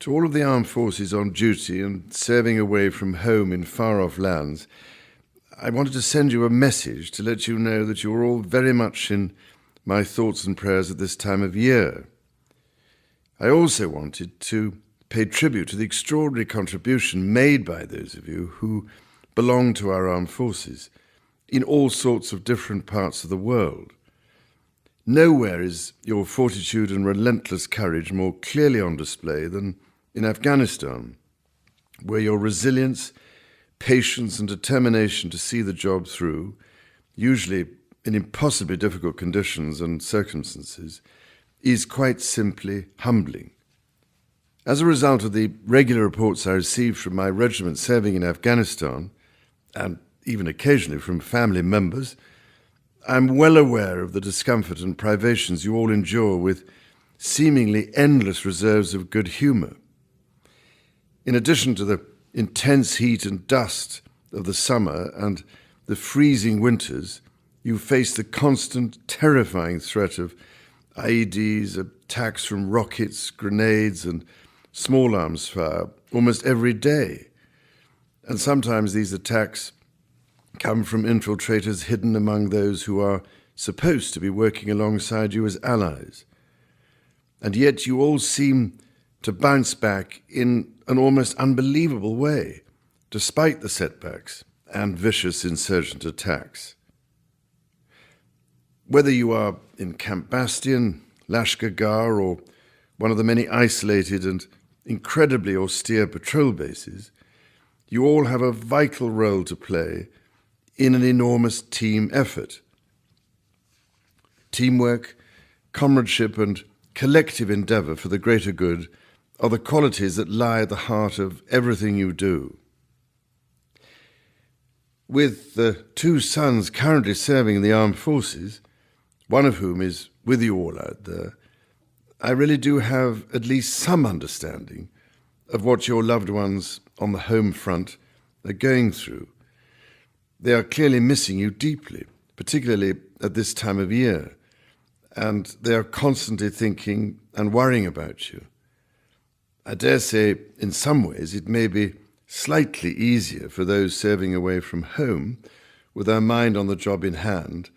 To all of the armed forces on duty and serving away from home in far-off lands, I wanted to send you a message to let you know that you're all very much in my thoughts and prayers at this time of year. I also wanted to pay tribute to the extraordinary contribution made by those of you who belong to our armed forces in all sorts of different parts of the world. Nowhere is your fortitude and relentless courage more clearly on display than in Afghanistan, where your resilience, patience and determination to see the job through, usually in impossibly difficult conditions and circumstances, is quite simply humbling. As a result of the regular reports I receive from my regiment serving in Afghanistan, and even occasionally from family members, I'm well aware of the discomfort and privations you all endure with seemingly endless reserves of good humour. In addition to the intense heat and dust of the summer and the freezing winters, you face the constant, terrifying threat of IEDs, attacks from rockets, grenades, and small arms fire almost every day. And sometimes these attacks come from infiltrators hidden among those who are supposed to be working alongside you as allies. And yet you all seem to bounce back in an almost unbelievable way, despite the setbacks and vicious insurgent attacks. Whether you are in Camp Bastion, Lashkar Gah, or one of the many isolated and incredibly austere patrol bases, you all have a vital role to play in an enormous team effort. Teamwork, comradeship, and collective endeavour for the greater good are the qualities that lie at the heart of everything you do. With the two sons currently serving in the armed forces, one of whom is with you all out there, I really do have at least some understanding of what your loved ones on the home front are going through. They are clearly missing you deeply, particularly at this time of year, and they are constantly thinking and worrying about you. I dare say, in some ways, it may be slightly easier for those serving away from home with their mind on the job in hand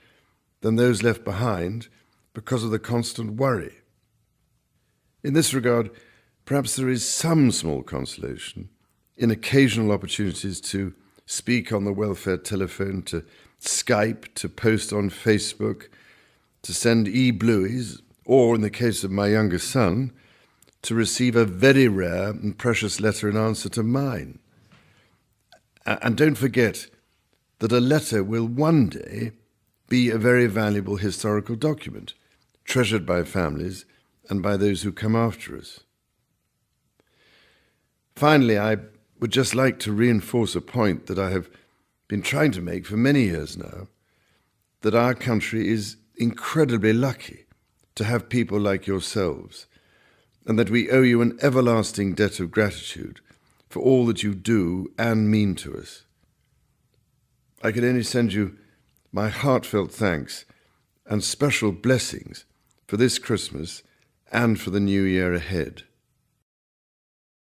than those left behind because of the constant worry. In this regard, perhaps there is some small consolation in occasional opportunities to speak on the welfare telephone, to Skype, to post on Facebook, to send e-blueys, or, in the case of my younger son, to receive a very rare and precious letter in answer to mine. And don't forget that a letter will one day be a very valuable historical document, treasured by families and by those who come after us. Finally, I would just like to reinforce a point that I have been trying to make for many years now, that our country is incredibly lucky to have people like yourselves, and that we owe you an everlasting debt of gratitude for all that you do and mean to us. I can only send you my heartfelt thanks and special blessings for this Christmas and for the new year ahead.